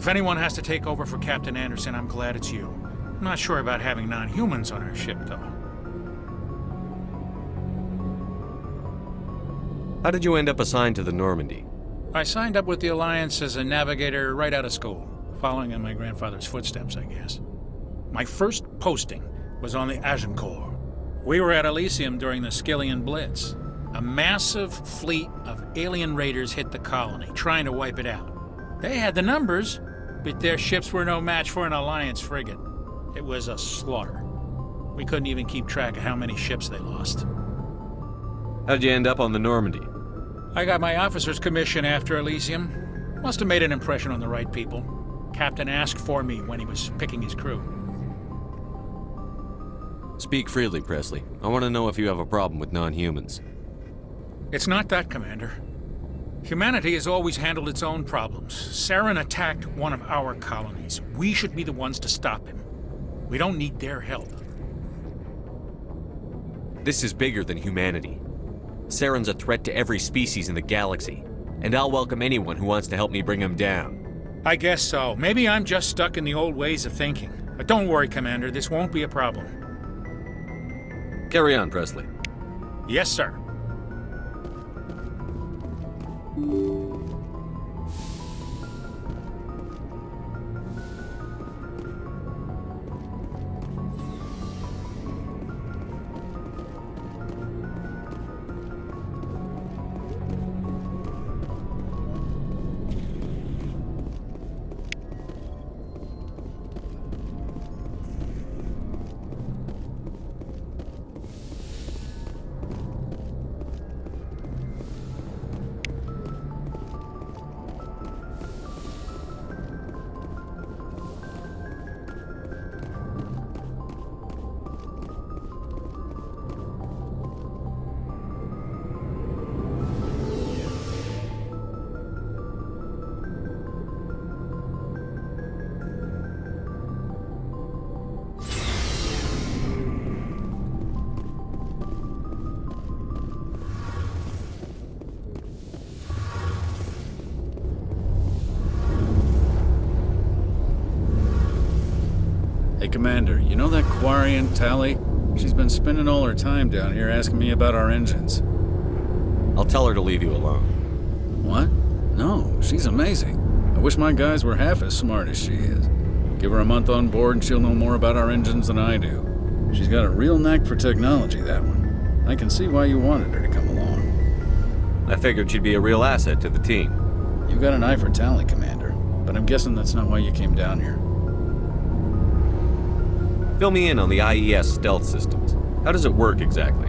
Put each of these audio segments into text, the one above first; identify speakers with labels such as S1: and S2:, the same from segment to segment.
S1: If anyone has to take over for Captain Anderson, I'm glad it's you. I'm not sure about having non-humans on our ship, though.
S2: How did you end up assigned to the Normandy?
S1: I signed up with the Alliance as a navigator right out of school, following in my grandfather's footsteps, I guess. My first posting was on the Agincourt. We were at Elysium during the Skyllian Blitz. A massive fleet of alien raiders hit the colony, trying to wipe it out. They had the numbers, but their ships were no match for an Alliance frigate. It was a slaughter. We couldn't even keep track of how many ships they lost.
S2: How'd you end up on the Normandy?
S1: I got my officer's commission after Elysium. Must have made an impression on the right people. Captain asked for me when he was picking his crew.
S2: Speak freely, Presley. I want to know if you have a problem with non-humans.
S1: It's not that, Commander. Humanity has always handled its own problems. Saren attacked one of our colonies. We should be the ones to stop him. We don't need their help.
S2: This is bigger than humanity. Saren's a threat to every species in the galaxy, and I'll welcome anyone who wants to help me bring him down.
S1: I guess so. Maybe I'm just stuck in the old ways of thinking. But don't worry, Commander. This won't be a problem.
S2: Carry on, Presley.
S1: Yes, sir.
S3: Hey, Commander, you know that Quarian, Tali? She's been spending all her time down here asking me about our engines.
S2: I'll tell her to leave you alone.
S3: What? No, she's amazing. I wish my guys were half as smart as she is. Give her a month on board and she'll know more about our engines than I do. She's got a real knack for technology, that one. I can see why you wanted her to come along.
S2: I figured she'd be a real asset to the team.
S3: You've got an eye for Tali, Commander, but I'm guessing that's not why you came down here.
S2: Fill me in on the IES stealth systems. How does it work exactly?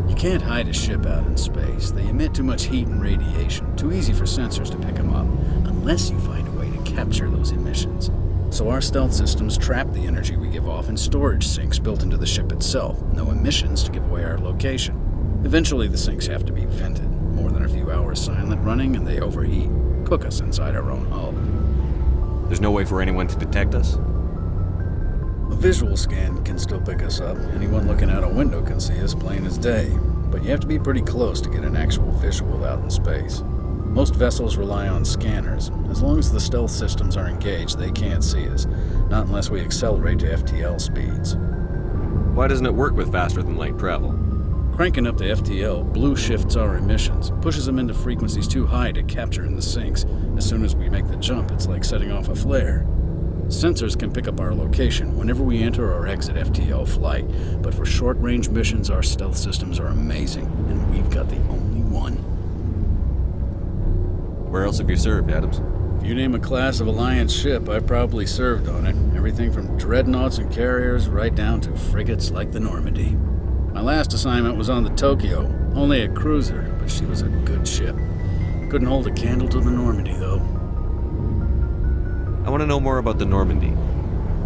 S3: You can't hide a ship out in space. They emit too much heat and radiation. Too easy for sensors to pick them up, unless you find a way to capture those emissions. So our stealth systems trap the energy we give off in storage sinks built into the ship itself. No emissions to give away our location. Eventually the sinks have to be vented. More than a few hours silent running and they overheat. Cook us inside our own hull.
S2: There's no way for anyone to detect us?
S3: A visual scan can still pick us up. Anyone looking out a window can see us plain as day. But you have to be pretty close to get an actual visual out in space. Most vessels rely on scanners. As long as the stealth systems are engaged, they can't see us. Not unless we accelerate to FTL speeds.
S2: Why doesn't it work with faster-than-light travel?
S3: Cranking up to FTL blue shifts our emissions, pushes them into frequencies too high to capture in the sinks. As soon as we make the jump, it's like setting off a flare. Sensors can pick up our location whenever we enter or exit FTL flight, but for short-range missions, our stealth systems are amazing, and we've got the only one.
S2: Where else have you served, Adams?
S3: If you name a class of Alliance ship, I've probably served on it. Everything from dreadnoughts and carriers right down to frigates like the Normandy. My last assignment was on the Tokyo, only a cruiser, but she was a good ship. Couldn't hold a candle to the Normandy, though.
S2: I want to know more about the Normandy.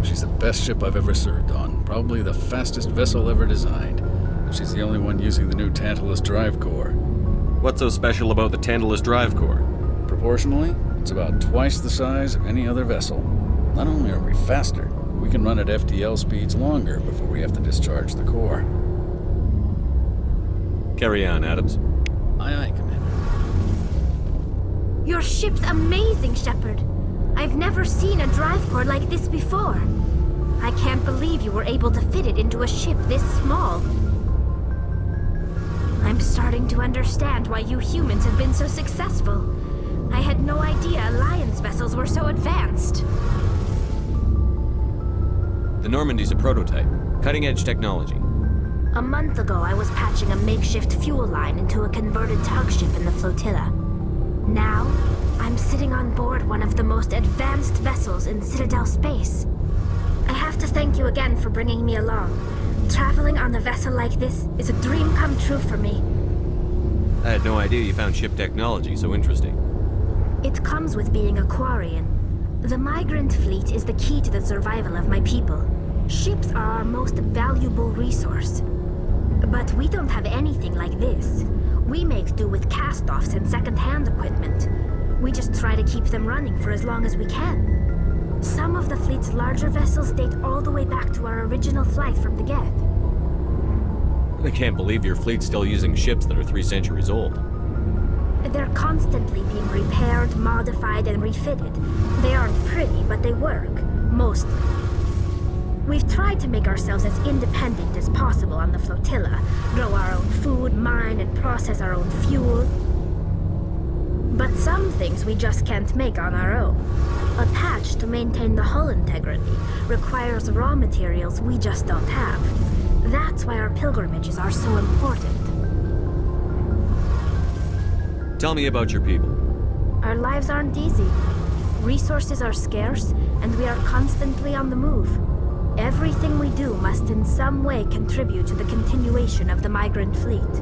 S3: She's the best ship I've ever served on, probably the fastest vessel ever designed. She's the only one using the new Tantalus drive core.
S2: What's so special about the Tantalus drive core?
S3: Proportionally, it's about twice the size of any other vessel. Not only are we faster, we can run at FTL speeds longer before we have to discharge the core.
S2: Carry on, Adams.
S3: Aye, aye, Commander.
S4: Your ship's amazing, Shepard. I've never seen a drive core like this before. I can't believe you were able to fit it into a ship this small. I'm starting to understand why you humans have been so successful. I had no idea Alliance vessels were so advanced.
S2: The Normandy's a prototype. Cutting-edge technology.
S4: A month ago, I was patching a makeshift fuel line into a converted tug ship in the flotilla. Now, I'm sitting on board one of the most advanced vessels in Citadel space. I have to thank you again for bringing me along. Traveling on a vessel like this is a dream come true for me.
S2: I had no idea you found ship technology so interesting.
S4: It comes with being a Quarian. The migrant fleet is the key to the survival of my people. Ships are our most valuable resource. But we don't have anything like this. We make do with cast-offs and second-hand equipment. We just try to keep them running for as long as we can. Some of the fleet's larger vessels date all the way back to our original flight from the Geth.
S2: I can't believe your fleet's still using ships that are 3 centuries old.
S4: They're constantly being repaired, modified, and refitted. They aren't pretty, but they work. Mostly. We've tried to make ourselves as independent as possible on the flotilla, grow our own food, mine, and process our own fuel. But some things we just can't make on our own. A patch to maintain the hull integrity requires raw materials we just don't have. That's why our pilgrimages are so important.
S2: Tell me about your people.
S4: Our lives aren't easy. Resources are scarce, and we are constantly on the move. Everything we do must in some way contribute to the continuation of the migrant fleet.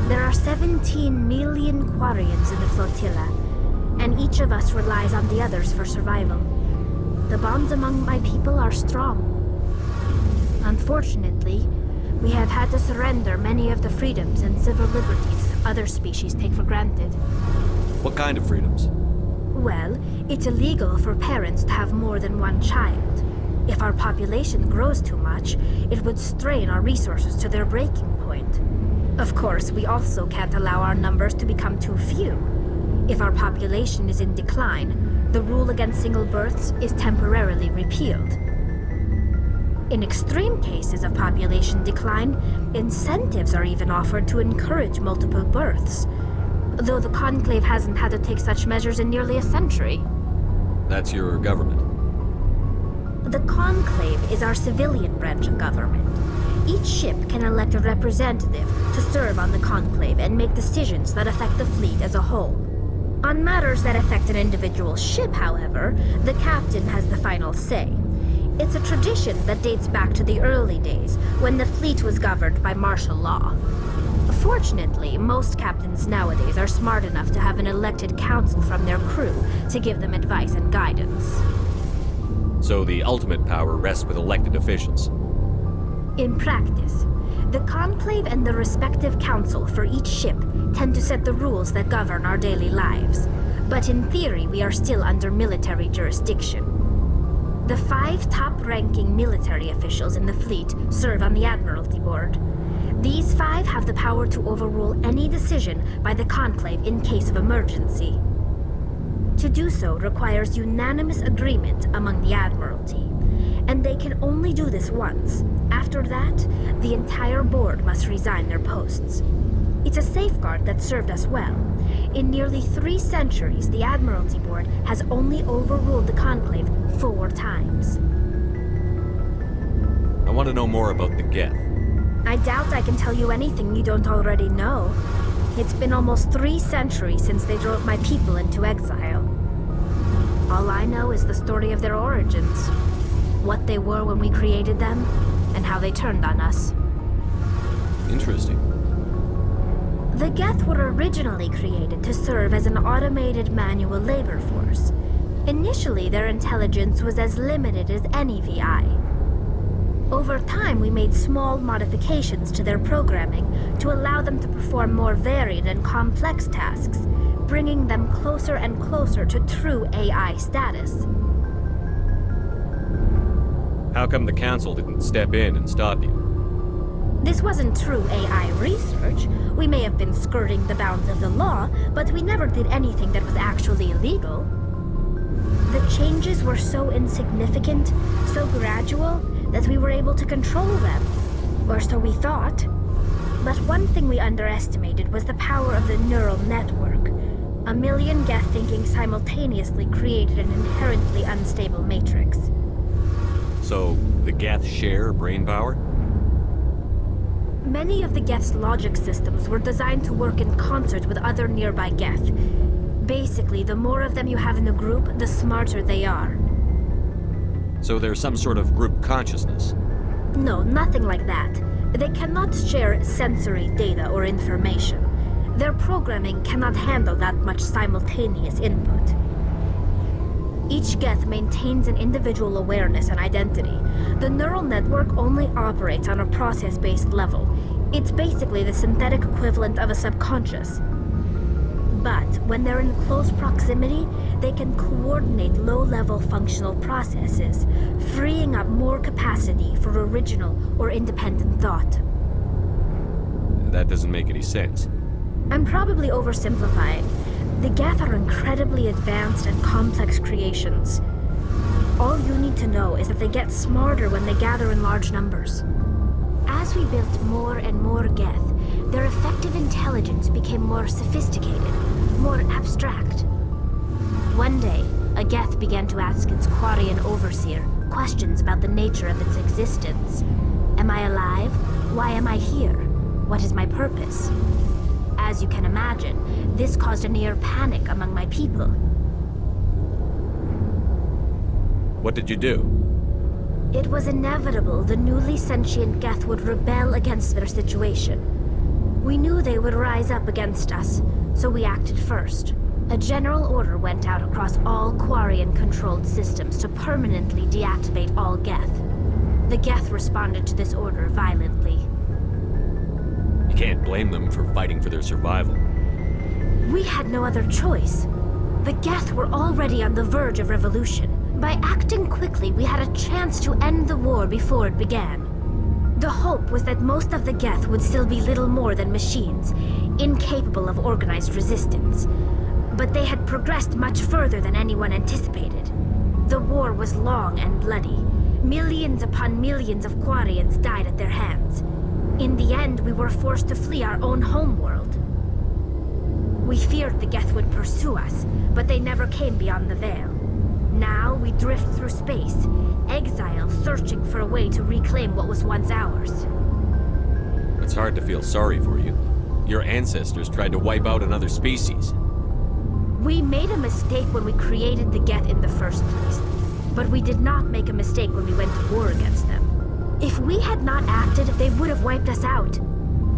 S4: There are 17 million Quarians in the flotilla, and each of us relies on the others for survival. The bonds among my people are strong. Unfortunately, we have had to surrender many of the freedoms and civil liberties other species take for granted.
S2: What kind of freedoms?
S4: Well, it's illegal for parents to have more than one child. If our population grows too much, it would strain our resources to their breaking point. Of course, we also can't allow our numbers to become too few. If our population is in decline, the rule against single births is temporarily repealed. In extreme cases of population decline, incentives are even offered to encourage multiple births, though the Conclave hasn't had to take such measures in nearly a century.
S2: That's your government.
S4: The Conclave is our civilian branch of government. Each ship can elect a representative to serve on the Conclave and make decisions that affect the fleet as a whole. On matters that affect an individual ship, however, the captain has the final say. It's a tradition that dates back to the early days, when the fleet was governed by martial law. Fortunately, most captains nowadays are smart enough to have an elected council from their crew to give them advice and guidance.
S2: So the ultimate power rests with elected officials.
S4: In practice, the Conclave and the respective council for each ship tend to set the rules that govern our daily lives. But in theory, we are still under military jurisdiction. The 5 top-ranking military officials in the fleet serve on the Admiralty Board. These 5 have the power to overrule any decision by the Conclave in case of emergency. To do so requires unanimous agreement among the Admiralty, and they can only do this once. After that, the entire board must resign their posts. It's a safeguard that served us well. In nearly 3 centuries, the Admiralty Board has only overruled the Conclave 4 times.
S2: I want to know more about the Geth.
S4: I doubt I can tell you anything you don't already know. It's been almost 3 centuries since they drove my people into exile. All I know is the story of their origins, what they were when we created them, and how they turned on us.
S2: Interesting.
S4: The Geth were originally created to serve as an automated manual labor force. Initially, their intelligence was as limited as any VI. Over time, we made small modifications to their programming to allow them to perform more varied and complex tasks, bringing them closer and closer to true AI status.
S2: How come the Council didn't step in and stop you?
S4: This wasn't true AI research. We may have been skirting the bounds of the law, but we never did anything that was actually illegal. The changes were so insignificant, so gradual, that we were able to control them. Or so we thought. But one thing we underestimated was the power of the neural network. A million Geth thinking simultaneously created an inherently unstable matrix.
S2: So, the Geth share brain power?
S4: Many of the Geth's logic systems were designed to work in concert with other nearby Geth. Basically, the more of them you have in the group, the smarter they are.
S2: So there's some sort of group consciousness?
S4: No, nothing like that. They cannot share sensory data or information. Their programming cannot handle that much simultaneous input. Each Geth maintains an individual awareness and identity. The neural network only operates on a process-based level. It's basically the synthetic equivalent of a subconscious. But when they're in close proximity, they can coordinate low-level functional processes, freeing up more capacity for original or independent thought.
S2: That doesn't make any sense.
S4: I'm probably oversimplifying. The Geth are incredibly advanced and complex creations. All you need to know is that they get smarter when they gather in large numbers. As we built more and more Geth, their effective intelligence became more sophisticated, more abstract. One day, a Geth began to ask its Quarian overseer questions about the nature of its existence. Am I alive? Why am I here? What is my purpose? As you can imagine, this caused a near panic among my people.
S2: What did you do?
S4: It was inevitable the newly sentient Geth would rebel against their situation. We knew they would rise up against us, so we acted first. A general order went out across all Quarian-controlled systems to permanently deactivate all Geth. The Geth responded to this order violently.
S2: You can't blame them for fighting for their survival.
S4: We had no other choice. The Geth were already on the verge of revolution. By acting quickly, we had a chance to end the war before it began. The hope was that most of the Geth would still be little more than machines, incapable of organized resistance. But they had progressed much further than anyone anticipated. The war was long and bloody. Millions upon millions of Quarians died at their hands. In the end, we were forced to flee our own homeworld. We feared the Geth would pursue us, but they never came beyond the Veil. Now we drift through space, exile searching for a way to reclaim what was once ours.
S2: It's hard to feel sorry for you. Your ancestors tried to wipe out another species.
S4: We made a mistake when we created the Geth in the first place, but we did not make a mistake when we went to war against them. If we had not acted, they would have wiped us out.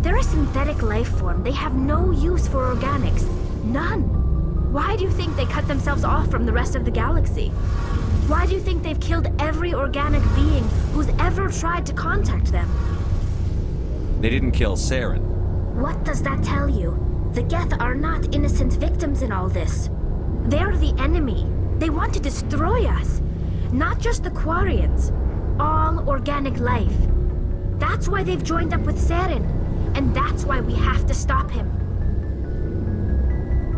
S4: They're a synthetic life form. They have no use for organics. None. Why do you think they cut themselves off from the rest of the galaxy? Why do you think they've killed every organic being who's ever tried to contact them?
S2: They didn't kill Saren.
S4: What does that tell you? The Geth are not innocent victims in all this. They're the enemy. They want to destroy us. Not just the Quarians. All organic life. That's why they've joined up with Saren. And that's why we have to stop him.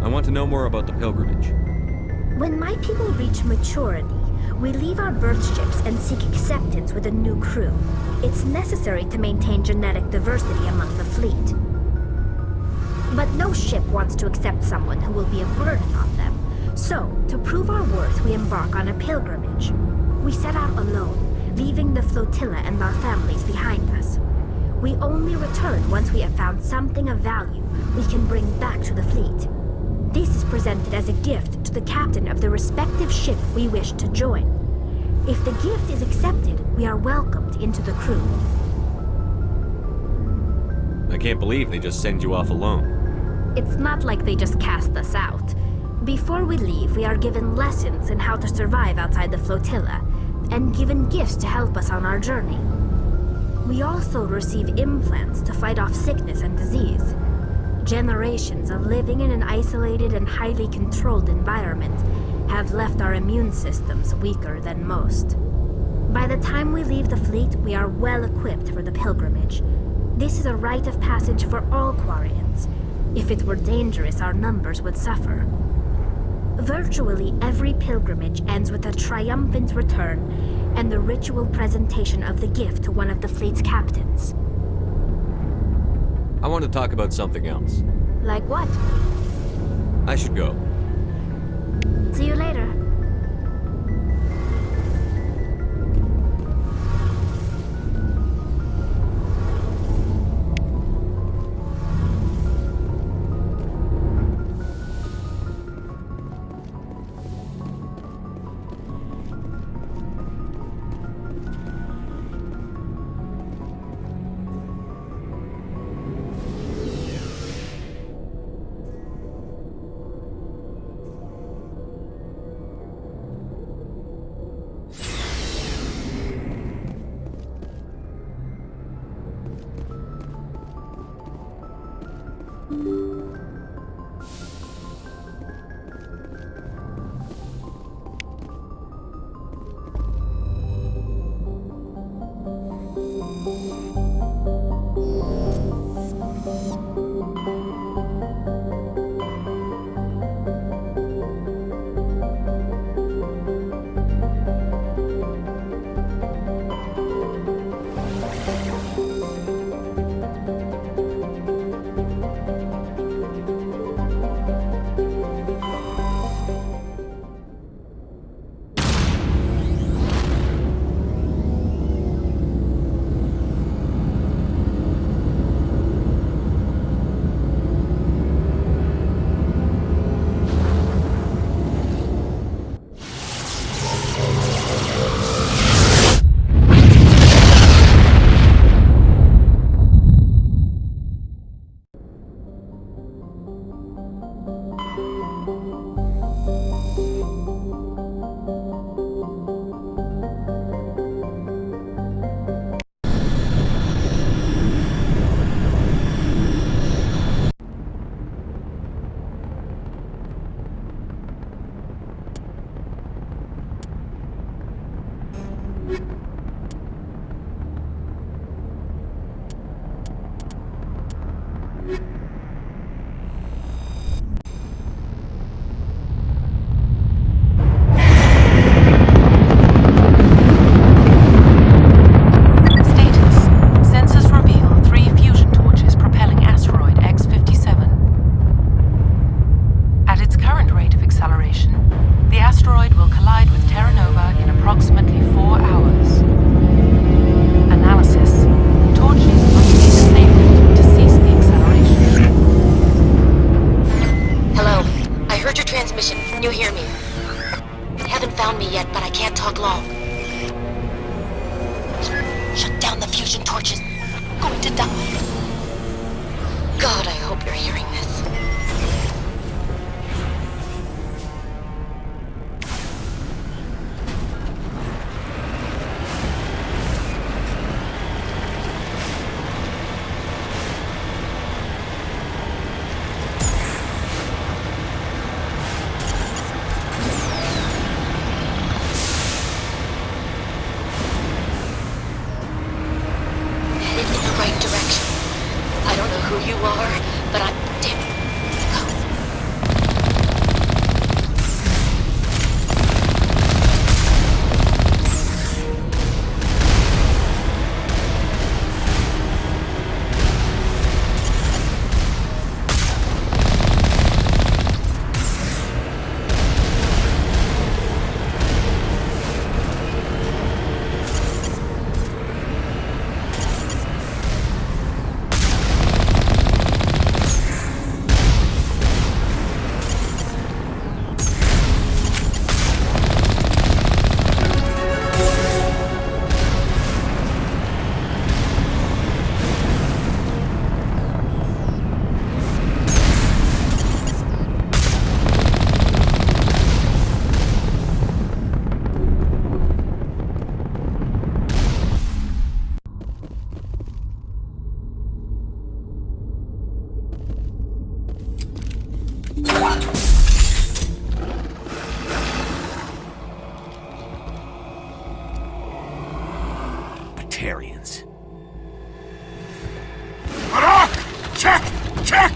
S2: I want to know more about the pilgrimage.
S4: When my people reach maturity, we leave our birth ships and seek acceptance with a new crew. It's necessary to maintain genetic diversity among the fleet. But no ship wants to accept someone who will be a burden on them. So, to prove our worth, we embark on a pilgrimage. We set out alone, leaving the flotilla and our families behind us. We only return once we have found something of value we can bring back to the fleet. This is presented as a gift to the captain of the respective ship we wish to join. If the gift is accepted, we are welcomed into the crew.
S2: I can't believe they just send you off alone.
S4: It's not like they just cast us out. Before we leave, we are given lessons in how to survive outside the flotilla, and given gifts to help us on our journey. We also receive implants to fight off sickness and disease. Generations of living in an isolated and highly controlled environment have left our immune systems weaker than most. By the time we leave the fleet, we are well equipped for the pilgrimage. This is a rite of passage for all Quarians. If it were dangerous, our numbers would suffer. Virtually every pilgrimage ends with a triumphant return and the ritual presentation of the gift to one of the fleet's captains.
S2: I want to talk about something else.
S4: Like what?
S2: I should go.
S4: See you later.
S5: God, I hope you're hearing this. Headed in the right direction. I don't know who you are, but I'm damn.
S2: Batarians.
S1: Check! Check!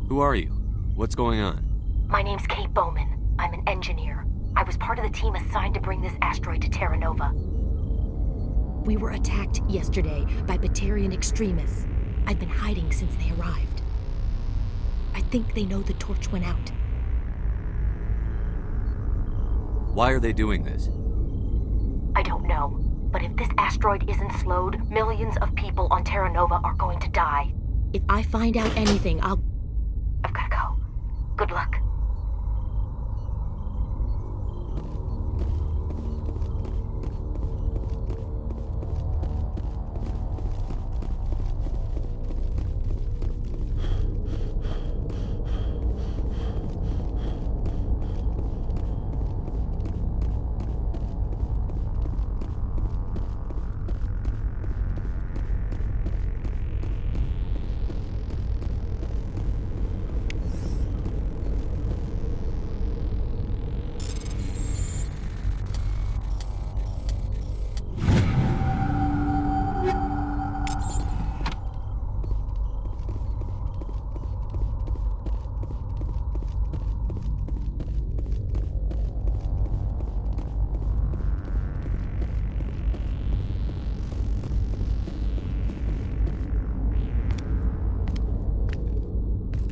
S2: Who are you? What's going on?
S6: My name's Kate Bowman. I'm an engineer. I was part of the team assigned to bring this asteroid to Terra Nova. We were attacked yesterday by Batarian extremists. I've been hiding since they arrived. I think they know the torch went out.
S2: Why are they doing this?
S6: I don't know. But if this asteroid isn't slowed, millions of people on Terra Nova are going to die. If I find out anything, I've gotta go. Good luck.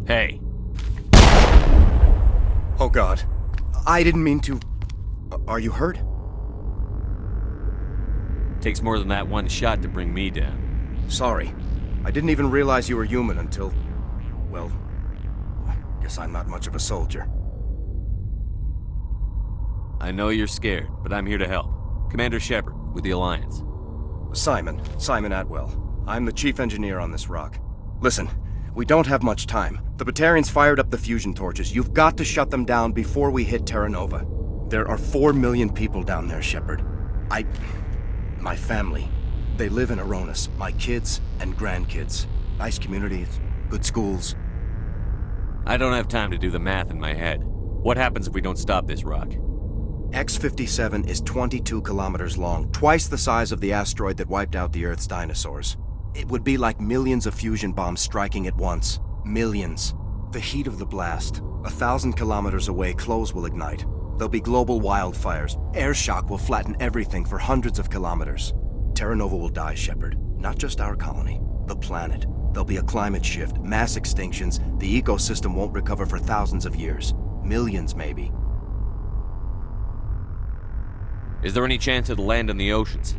S2: Hey.
S7: Oh God. I didn't mean to... Are you hurt?
S2: Takes more than that one shot to bring me down.
S7: Sorry. I didn't even realize you were human until... Well... Guess I'm not much of a soldier.
S2: I know you're scared, but I'm here to help. Commander Shepard, with the Alliance.
S7: Simon Atwell. I'm the chief engineer on this rock. Listen, we don't have much time. The Batarians fired up the fusion torches. You've got to shut them down before we hit Terra Nova. There are 4 million people down there, Shepard. My family, they live in Aronis. My kids and grandkids. Nice communities, good schools.
S2: I don't have time to do the math in my head. What happens if we don't stop this rock?
S7: X-57 is 22 kilometers long, twice the size of the asteroid that wiped out the Earth's dinosaurs. It would be like millions of fusion bombs striking at once. Millions. The heat of the blast. 1,000 kilometers away, clothes will ignite. There'll be global wildfires. Air shock will flatten everything for hundreds of kilometers. Terra Nova will die, Shepard. Not just our colony. The planet. There'll be a climate shift, mass extinctions. The ecosystem won't recover for thousands of years. Millions, maybe.
S2: Is there any chance it'll land in the oceans?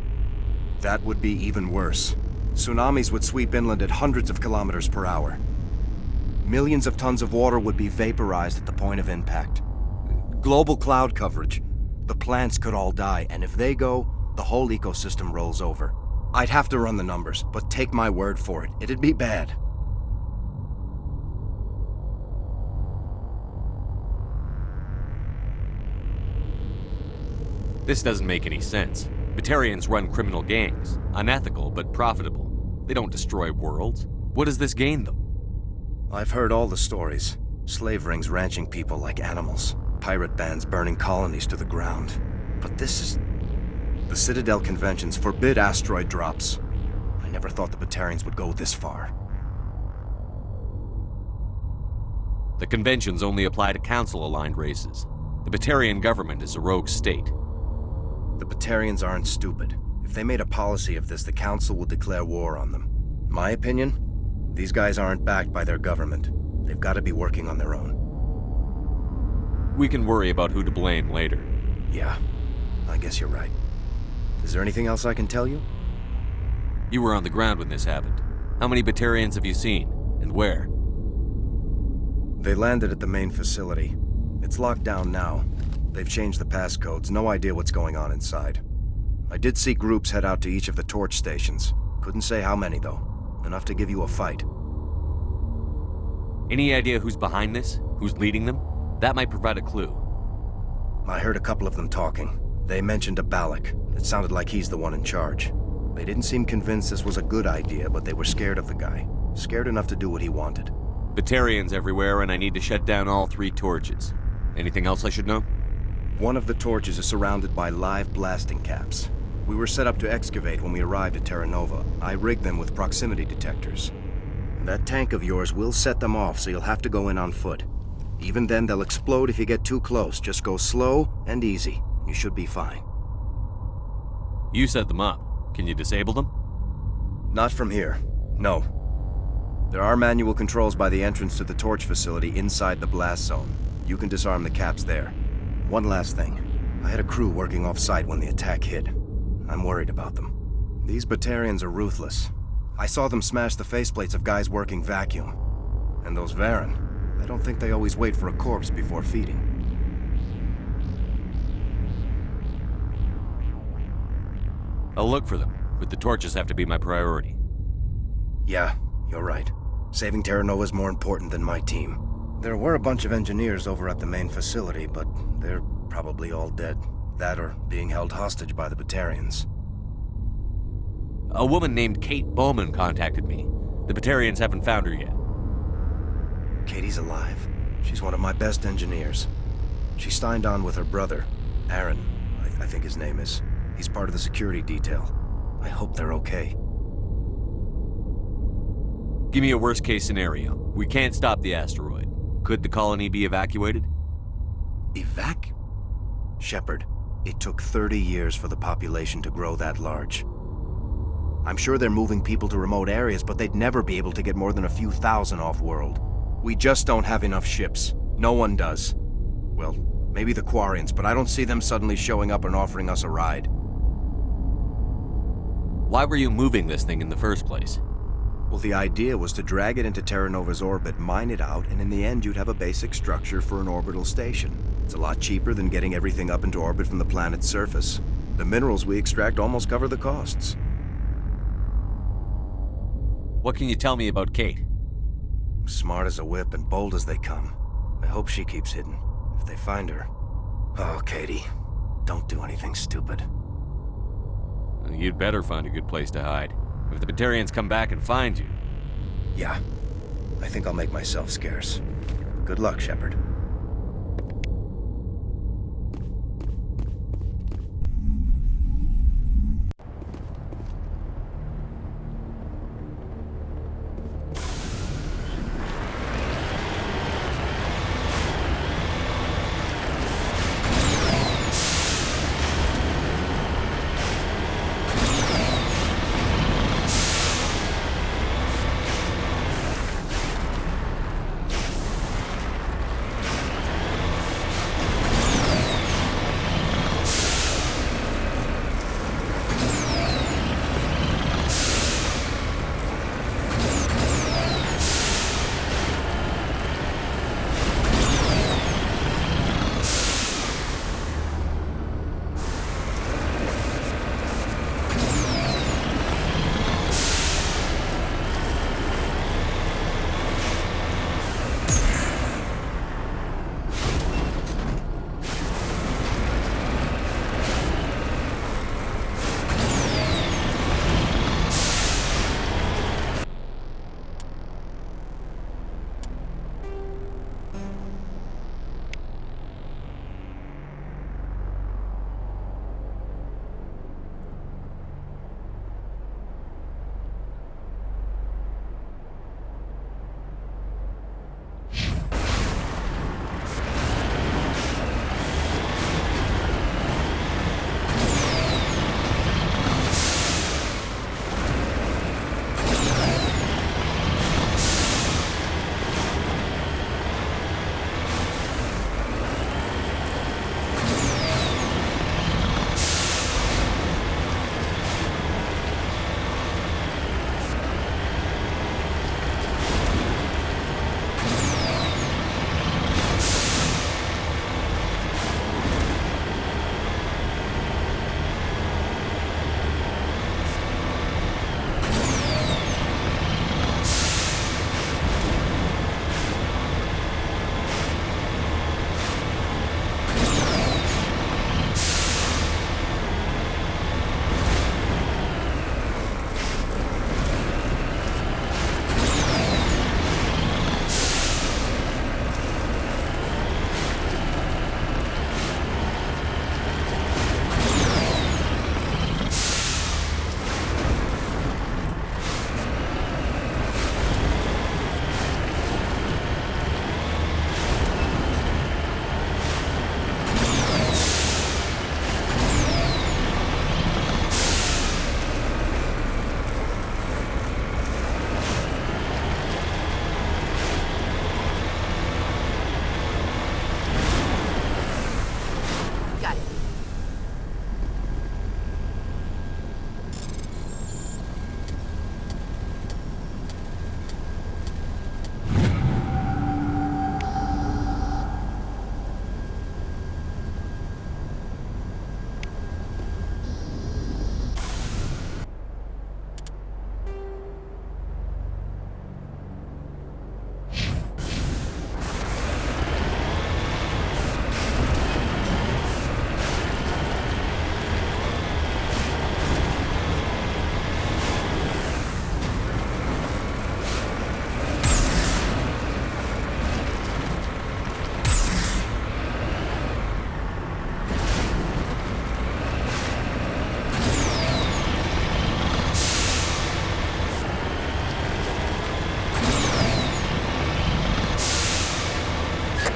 S7: That would be even worse. Tsunamis would sweep inland at hundreds of kilometers per hour. Millions of tons of water would be vaporized at the point of impact. Global cloud coverage. The plants could all die, and if they go, the whole ecosystem rolls over. I'd have to run the numbers, but take my word for it, it'd be bad.
S2: This doesn't make any sense. Batarians run criminal gangs. Unethical, but profitable. They don't destroy worlds. What does this gain them?
S7: I've heard all the stories. Slave rings ranching people like animals. Pirate bands burning colonies to the ground. But this is... The Citadel conventions forbid asteroid drops. I never thought the Batarians would go this far.
S2: The conventions only apply to Council-aligned races. The Batarian government is a rogue state.
S7: The Batarians aren't stupid. If they made a policy of this, the Council would declare war on them. My opinion? These guys aren't backed by their government. They've got to be working on their own.
S2: We can worry about who to blame later.
S7: Yeah, I guess you're right. Is there anything else I can tell you?
S2: You were on the ground when this happened. How many Batarians have you seen? And where?
S7: They landed at the main facility. It's locked down now. They've changed the passcodes. No idea what's going on inside. I did see groups head out to each of the torch stations. Couldn't say how many, though. Enough to give you a fight.
S2: Any idea who's behind this? Who's leading them? That might provide a clue.
S7: I heard a couple of them talking. They mentioned a Balak. It sounded like he's the one in charge. They didn't seem convinced this was a good idea, but they were scared of the guy. Scared enough to do what he wanted.
S2: Batarians everywhere, and I need to shut down all 3 torches. Anything else I should know?
S7: One of the torches is surrounded by live blasting caps. We were set up to excavate when we arrived at Terra Nova. I rigged them with proximity detectors. That tank of yours will set them off, so you'll have to go in on foot. Even then, they'll explode if you get too close. Just go slow and easy. You should be fine.
S2: You set them up. Can you disable them?
S7: Not from here. No. There are manual controls by the entrance to the torch facility inside the blast zone. You can disarm the caps there. One last thing. I had a crew working off-site when the attack hit. I'm worried about them. These Batarians are ruthless. I saw them smash the faceplates of guys working vacuum. And those Varen, I don't think they always wait for a corpse before feeding.
S2: I'll look for them, but the torches have to be my priority.
S7: Yeah, you're right. Saving Terra Nova is more important than my team. There were a bunch of engineers over at the main facility, but they're probably all dead. That or being held hostage by the Batarians.
S2: A woman named Kate Bowman contacted me. The Batarians haven't found her yet.
S7: Katie's alive. She's one of my best engineers. She signed on with her brother, Aaron, I think his name is. He's part of the security detail. I hope they're okay.
S2: Give me a worst-case scenario. We can't stop the asteroid. Could the colony be evacuated?
S7: Shepard, it took 30 years for the population to grow that large. I'm sure they're moving people to remote areas, but they'd never be able to get more than a few thousand off-world. We just don't have enough ships. No one does. Well, maybe the Quarians, but I don't see them suddenly showing up and offering us a ride.
S2: Why were you moving this thing in the first place?
S7: Well, the idea was to drag it into Terra Nova's orbit, mine it out, and in the end you'd have a basic structure for an orbital station. It's a lot cheaper than getting everything up into orbit from the planet's surface. The minerals we extract almost cover the costs.
S2: What can you tell me about Kate?
S7: Smart as a whip and bold as they come. I hope she keeps hidden. If they find her... Oh, Katie, don't do anything stupid.
S2: You'd better find a good place to hide. If the Batarians come back and find you...
S7: Yeah, I think I'll make myself scarce. Good luck, Shepard.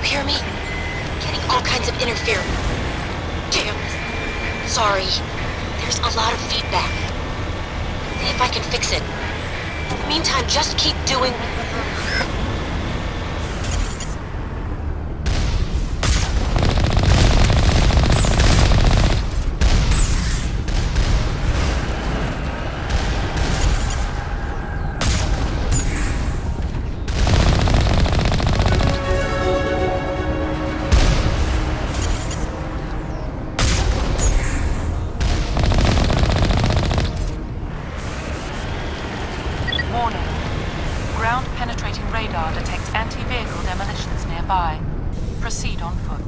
S5: hear me? Getting all kinds of interference. Damn. Sorry. There's a lot of feedback. See if I can fix it. In the meantime, just keep doing...
S8: Warning. Ground-penetrating radar detects anti-vehicle demolitions nearby. Proceed on foot.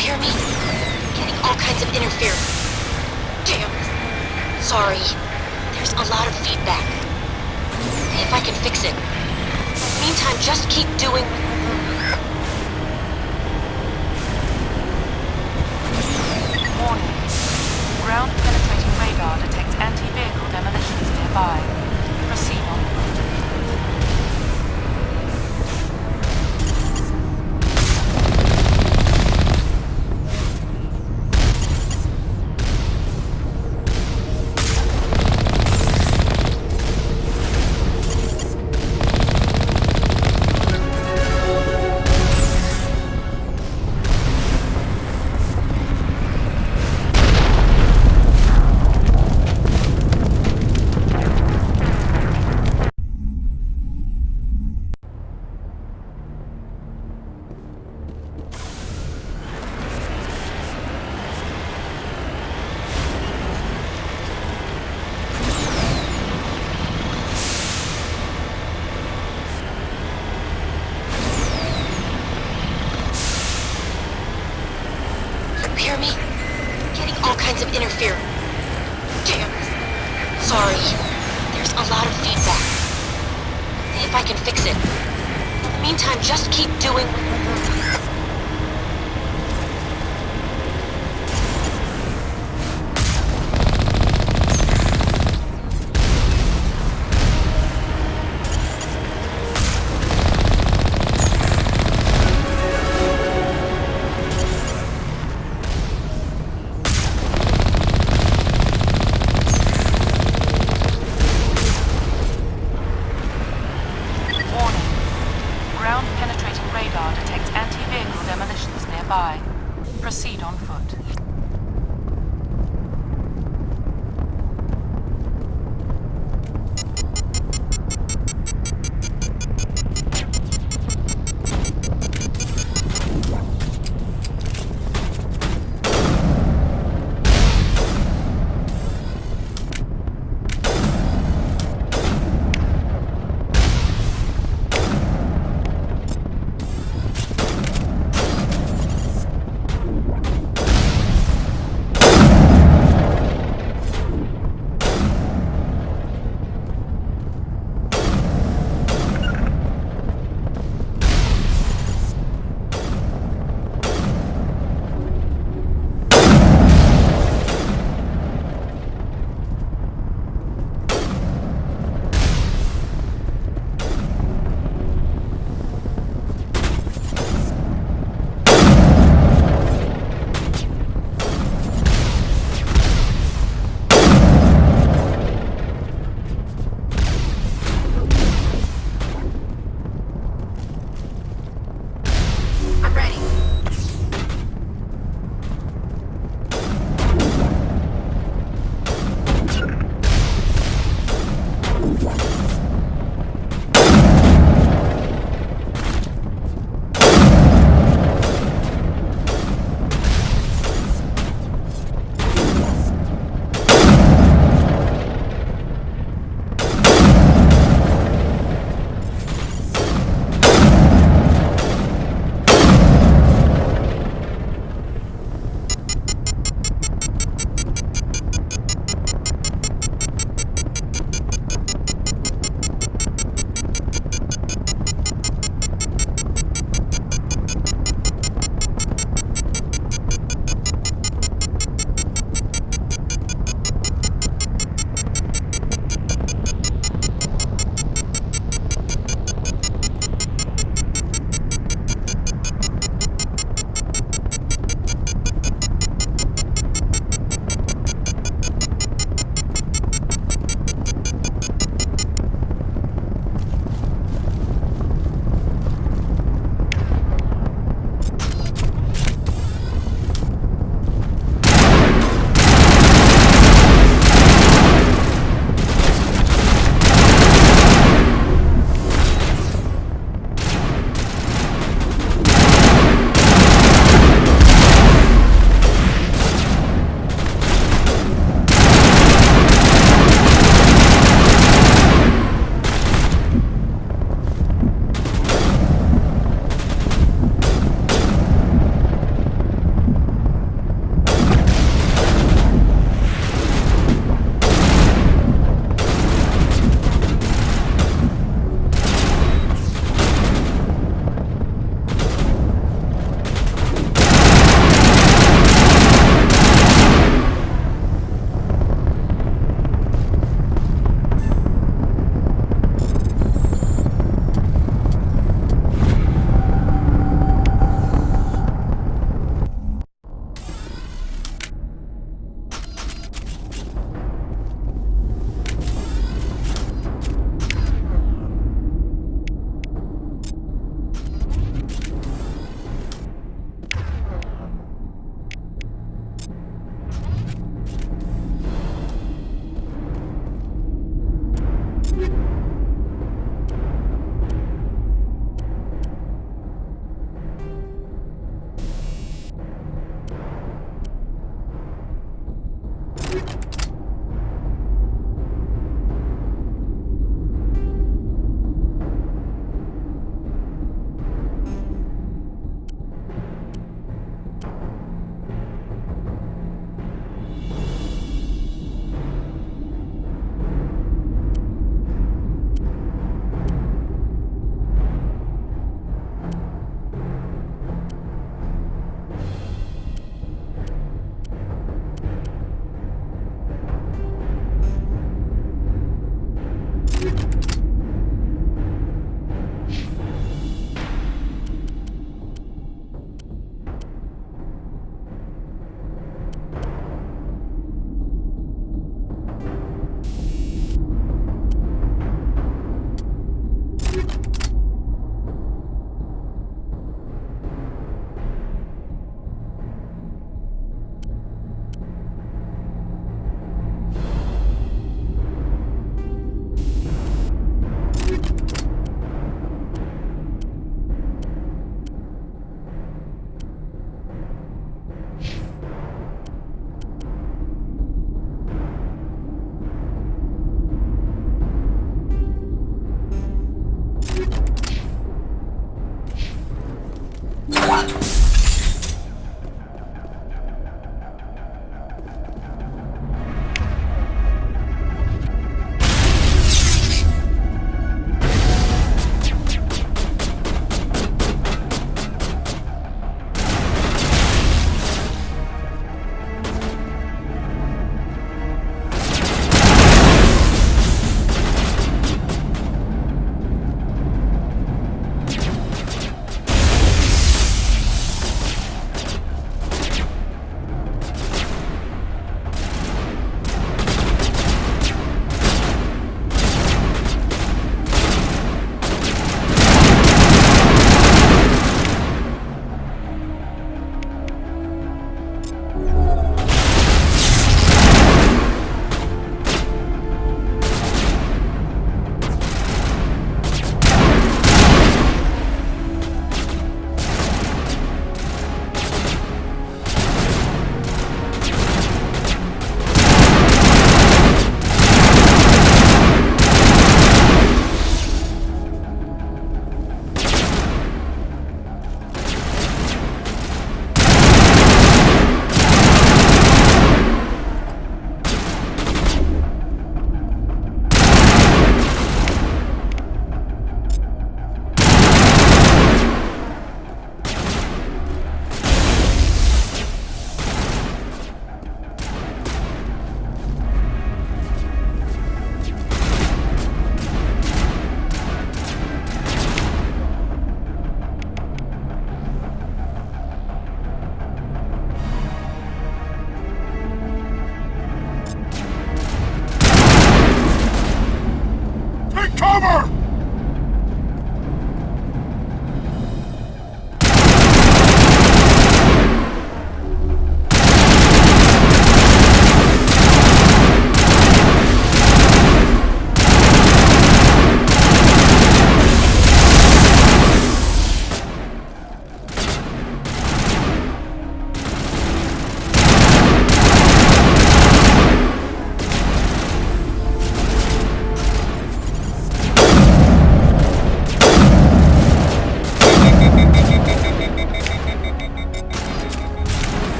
S8: Hear me? Getting all kinds of interference. Damn. Sorry. There's a lot of feedback. See if I can fix it. In the meantime, just keep doing... Warning. Ground-penetrating radar detects anti-vehicle demolitions nearby. Proceed on foot.
S5: Hear me? Getting all kinds of interference. Damn. Sorry. There's a lot of feedback. See if I can fix it. In the meantime, just keep doing...
S8: Ground-penetrating radar detects anti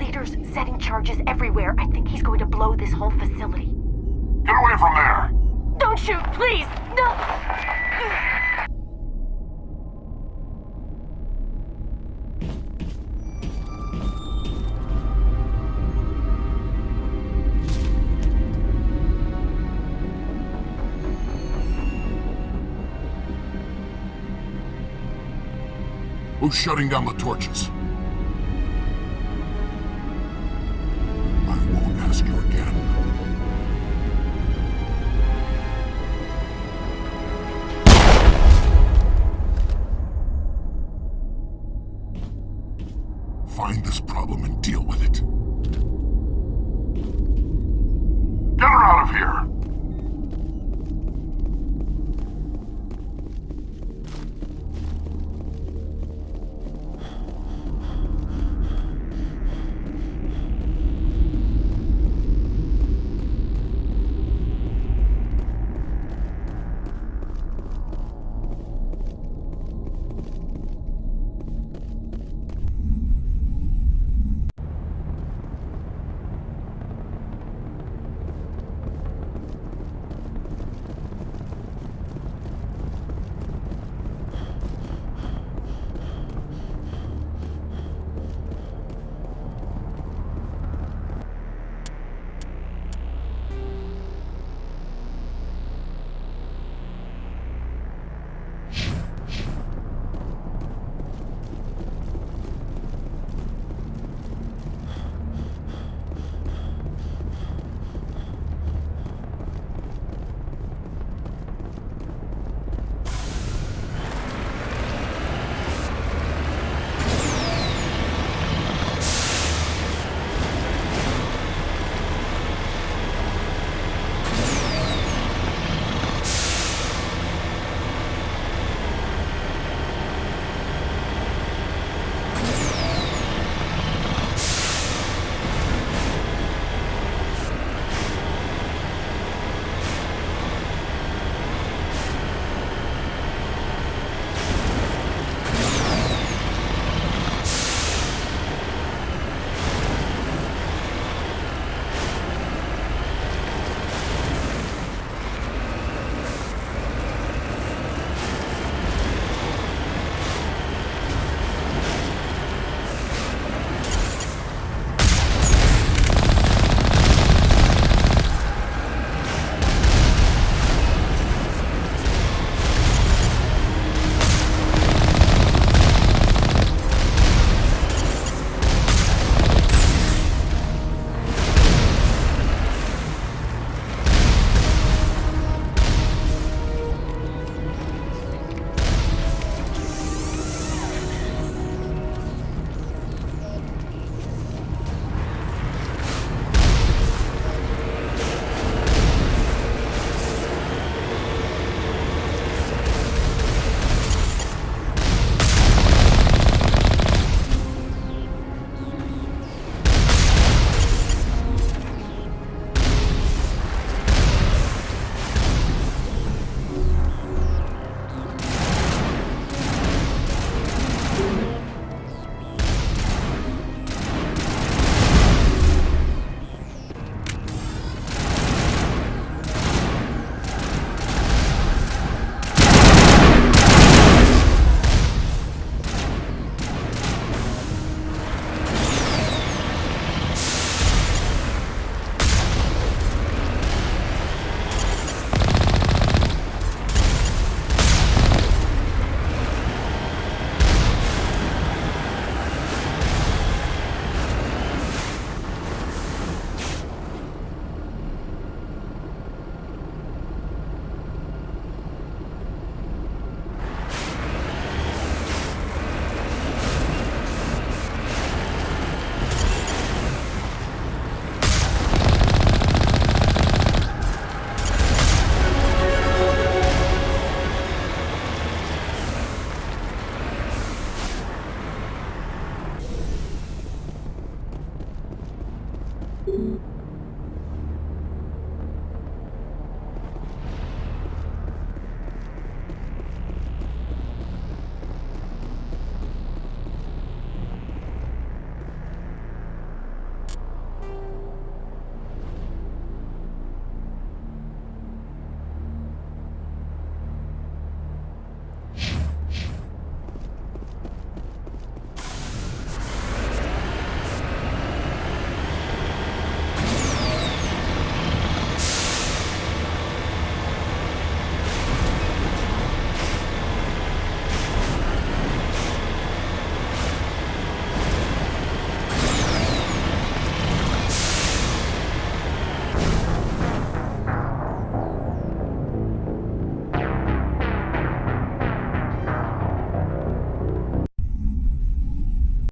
S6: leader's setting charges everywhere. I think he's going to blow this whole facility.
S9: Get away from there!
S6: Don't shoot, please! No!
S9: Who's shutting down the torches?